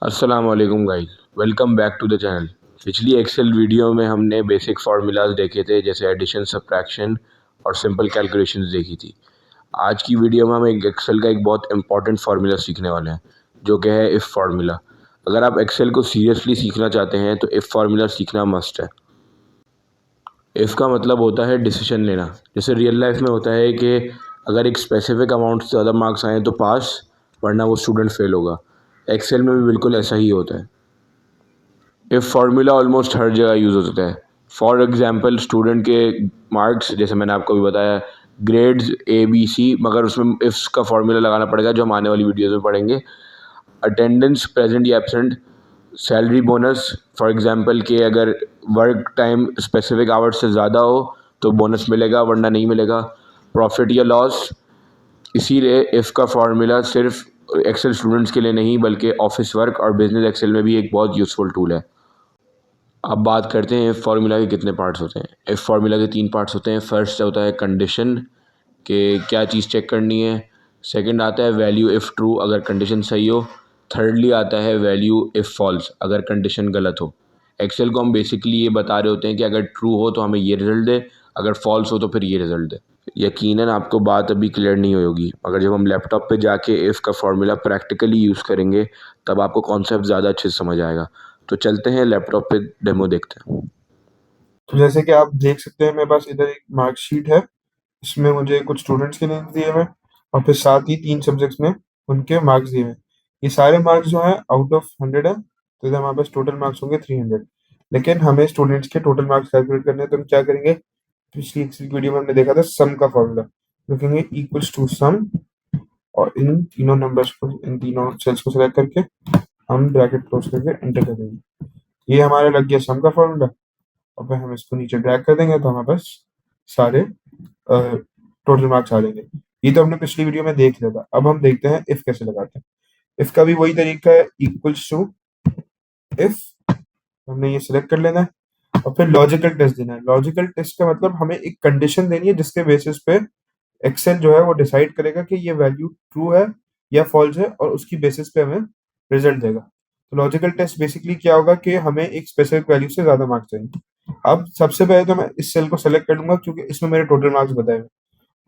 अस्सलाम वालेकुम guys, welcome back to the channel. पिछली एक्सेल वीडियो में हमने बेसिक फार्मूलाज देखे थे, जैसे एडिशन, सब्ट्रैक्शन और सिंपल कैलकुलेशंस देखी थी। आज की वीडियो में हम एक एक्सेल का एक बहुत इंपॉर्टेंट फार्मूला सीखने वाले हैं, जो कि है इफ़ फार्मूला। अगर आप एक्सेल को सीरियसली सीखना चाहते हैं तो इफ़ फार्मूला सीखना मस्ट है। इफ़ का मतलब होता है डिसीजन लेना। जैसे रियल लाइफ में होता है कि अगर एक स्पेसिफिक अमाउंट से ज़्यादा मार्क्स आए तो पास, वरना वो स्टूडेंट फेल होगा। एक्सेल में भी बिल्कुल ऐसा ही होता है। इफ़ फार्मूला ऑलमोस्ट हर जगह यूज़ होता है। फॉर एग्जांपल स्टूडेंट के मार्क्स, जैसे मैंने आपको भी बताया, ग्रेड्स ए बी सी, मगर उसमें इफ्स का फार्मूला लगाना पड़ेगा, जो हम आने वाली वीडियोज़ में पढ़ेंगे। अटेंडेंस प्रेजेंट या absent, salary bonus, for example कि अगर वर्क टाइम स्पेसिफिक आवर्स से ज़्यादा हो तो बोनस मिलेगा, वरना नहीं मिलेगा। प्रॉफिट या लॉस। इसीलिए इफ़ का फार्मूला सिर्फ एक्सेल स्टूडेंट्स के लिए नहीं, बल्कि ऑफिस वर्क और बिजनेस एक्सेल में भी एक बहुत यूज़फुल टूल है। अब बात करते हैं इफ़ फार्मूला के कितने पार्ट्स होते हैं। इफ़ फार्मूला के 3 पार्ट्स होते हैं। फर्स्ट होता है कंडीशन, कि क्या चीज़ चेक करनी है। सेकंड आता है वैल्यू इफ़ ट्रू, अगर कंडीशन सही हो। थर्डली आता है वैल्यू इफ़ फॉल्स, अगर कंडीशन गलत हो। एक्सेल को हम बेसिकली ये बता रहे होते हैं कि अगर ट्रू हो तो हमें ये रिज़ल्ट दे, अगर फॉल्स हो तो फिर ये रिज़ल्ट दे। यकीनन आपको बात अभी क्लियर नहीं होगी, मगर जब हम लैपटॉप पे जाके इफ़ का फार्मूला प्रैक्टिकली यूज़ करेंगे तब आपको कॉन्सेप्ट ज़्यादा अच्छे से समझ आएगा। तो चलते हैं लैपटॉप पे डेमो देखते हैं। तो जैसे कि आप देख सकते हैं, मेरे पास इधर एक मार्कशीट है। इसमें मुझे कुछ स्टूडेंट्स के नेम दिए हुए हैं और फिर साथ ही 3 सब्जेक्ट्स में उनके मार्क्स दिए हुए हैं। ये सारे मार्क्स जो है आउट ऑफ 100 है, तो इधर हमारे पास टोटल मार्क्स होंगे 300। लेकिन हमें स्टूडेंट्स के टोटल मार्क्स कैलकुलेट करने हैं, तो हम क्या करेंगे? पिछली एक्सेल वीडियो में हमने देखा था सम का फॉर्मूला। लिखेंगे इक्वल्स टू सम, और इन तीनों नंबर्स को, इन तीनों सेल्स को सिलेक्ट करके हम ब्रैकेट क्लोज करके एंटर कर देंगे। ये हमारा लग गया सम का फॉर्मूला। और फिर हम इसको नीचे ड्रैग कर देंगे तो हमारे पास सारे टोटल मार्क्स आ जाएंगे। ये तो हमने पिछली वीडियो में देख लिया था। अब हम देखते हैं इफ कैसे लगाते हैं। इफ का भी वही तरीका है, इक्वल्स टू इफ, हमने ये सिलेक्ट कर लेना है और फिर लॉजिकल टेस्ट देना है। लॉजिकल टेस्ट का मतलब हमें एक कंडीशन देनी है जिसके बेसिस पे एक्सेल जो है वो डिसाइड करेगा कि ये वैल्यू ट्रू है या फॉल्स है, और उसकी बेसिस पे हमें रिजल्ट देगा। तो लॉजिकल टेस्ट बेसिकली क्या होगा कि हमें एक स्पेसिफिक वैल्यू से ज्यादा मार्क्स चाहिए। अब सबसे पहले तो मैं इस सेल को सेलेक्ट कर लूंगा क्योंकि इसमें मेरे टोटल मार्क्स बताए हुए हैं।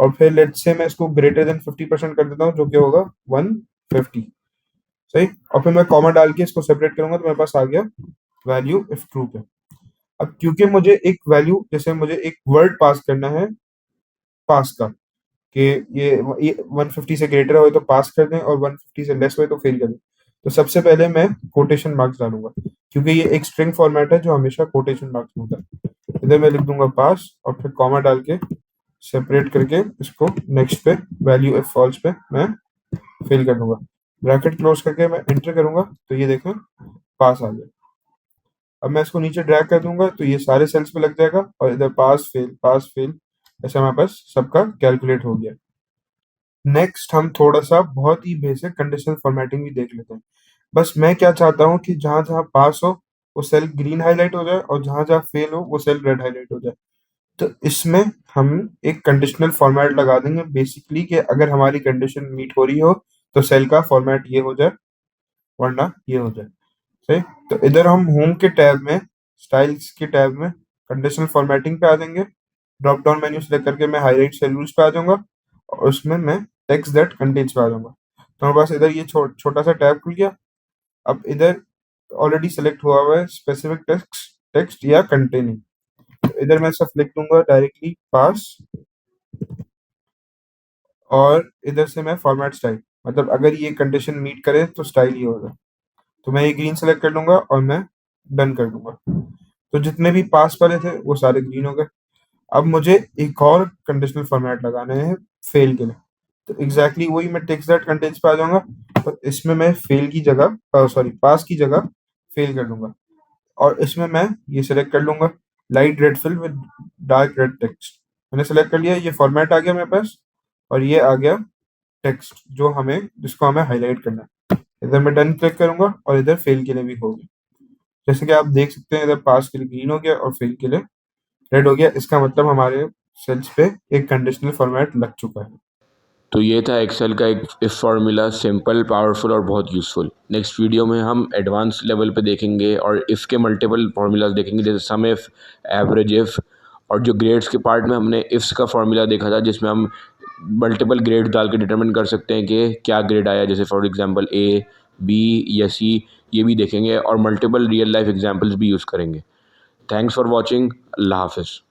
और फिर लेट्स से मैं इसको ग्रेटर देन 50% कर देता हूँ, जो कि होगा 150। सही। और फिर मैं कॉमा डाल के इसको सेपरेट करूंगा तो मेरे पास आ गया वैल्यू इफ ट्रू पे। अब क्योंकि मुझे एक वैल्यू, जैसे मुझे एक वर्ड पास करना है, पास का, कि ये 150 से ग्रेटर हो तो पास कर दें और 150 से लेस हो तो फेल कर दें। तो सबसे पहले मैं कोटेशन मार्क्स डालूंगा, क्योंकि ये एक स्ट्रिंग फॉर्मेट है जो हमेशा कोटेशन मार्क्स में होता है। इधर मैं लिख दूंगा पास और फिर कॉमा डाल के सेपरेट करके इसको नेक्स्ट पे, वैल्यू इफ फॉल्स पे मैं फिल कर दूंगा। ब्रैकेट क्लोज करके मैं एंटर करूंगा तो ये देखें पास आ गया। अब मैं इसको नीचे ड्रैग कर दूंगा तो ये सारे सेल्स पे लग जाएगा और इधर पास फेल, ऐसे हमारे पास सबका कैलकुलेट हो गया। नेक्स्ट हम थोड़ा सा बहुत ही बेसिक कंडीशनल फॉर्मेटिंग भी देख लेते हैं। बस मैं क्या चाहता हूँ कि जहां जहां पास हो वो सेल ग्रीन हाईलाइट हो जाए और जहां जहां फेल हो वो सेल रेड हाईलाइट हो जाए। तो इसमें हम एक कंडीशनल फॉर्मेट लगा देंगे बेसिकली, कि अगर हमारी कंडीशन मीट हो रही हो तो सेल का फॉर्मेट ये हो जाए, वरना ये हो जाए। सही। तो इधर हम होम के टैब में, स्टाइल्स के टैब में कंडीशनल फॉर्मेटिंग पे आ जाएंगे। ड्रॉप डाउन मेन्यू सेलेक्ट करके मैं हाईलाइट सेल रूल्स पे आ जाऊंगा और उसमें मैं टेक्स्ट दैट कंटेन्स पे आ जाऊंगा। तो हमारे पास इधर ये छोटा सा टैब खुल गया। अब इधर ऑलरेडी सेलेक्ट हुआ हुआ है स्पेसिफिक टेक्स्ट टेक्स्ट या कंटेनिंग। तो इधर मैं सिर्फ लिख दूंगा डायरेक्टली पास, और इधर से मैं फॉर्मेट स्टाइल, मतलब अगर ये कंडीशन मीट करे तो स्टाइल ये होगा। तो मैं ये ग्रीन सेलेक्ट कर लूंगा और मैं डन कर दूंगा। तो जितने भी पास वाले थे वो सारे ग्रीन हो गए। अब मुझे एक और कंडीशनल फॉर्मेट लगाना है फेल के लिए। तो एग्जैक्टली वही मैं टेक्स्ट दैट कंटेंट्स पे आ जाऊंगा। तो इसमें मैं फेल की जगह, सॉरी, पास की जगह फेल कर लूंगा। और इसमें मैं ये सिलेक्ट कर लूंगा light red fill with dark red text. मैंने सेलेक्ट कर लिया, ये फॉर्मेट आ गया मेरे पास और ये आ गया टेक्स्ट जो हमें, जिसको हमें हाईलाइट करना है। इधर मैं डन क्लिक करूंगा और इधर फेल के लिए भी हो गया। जैसे कि आप देख सकते हैं, इधर पास के लिए ग्रीन हो गया और फेल के लिए रेड हो गया। इसका मतलब हमारे सेल्स पे एक कंडीशनल फॉर्मेट लग चुका है। तो ये था एक्सेल का एक इफ फार्मूला, सिंपल, पावरफुल और बहुत यूज़फुल। नेक्स्ट वीडियो में हम एडवांस लेवल पे देखेंगे और इफ़ के मल्टीपल फार्मूलाज देखेंगे, जैसे सम इफ़, एवरेज इफ़, और जो ग्रेड्स के पार्ट में हमने इफ्स का फार्मूला देखा था जिसमें हम मल्टीपल ग्रेड्स डाल के डिटरमिन कर सकते हैं कि क्या ग्रेड आया, जैसे फॉर एग्जांपल ए, बी या सी, ये भी देखेंगे और मल्टीपल रियल लाइफ एग्जांपल्स भी यूज़ करेंगे। Thanks for watching. अल्लाह हाफ़िज़।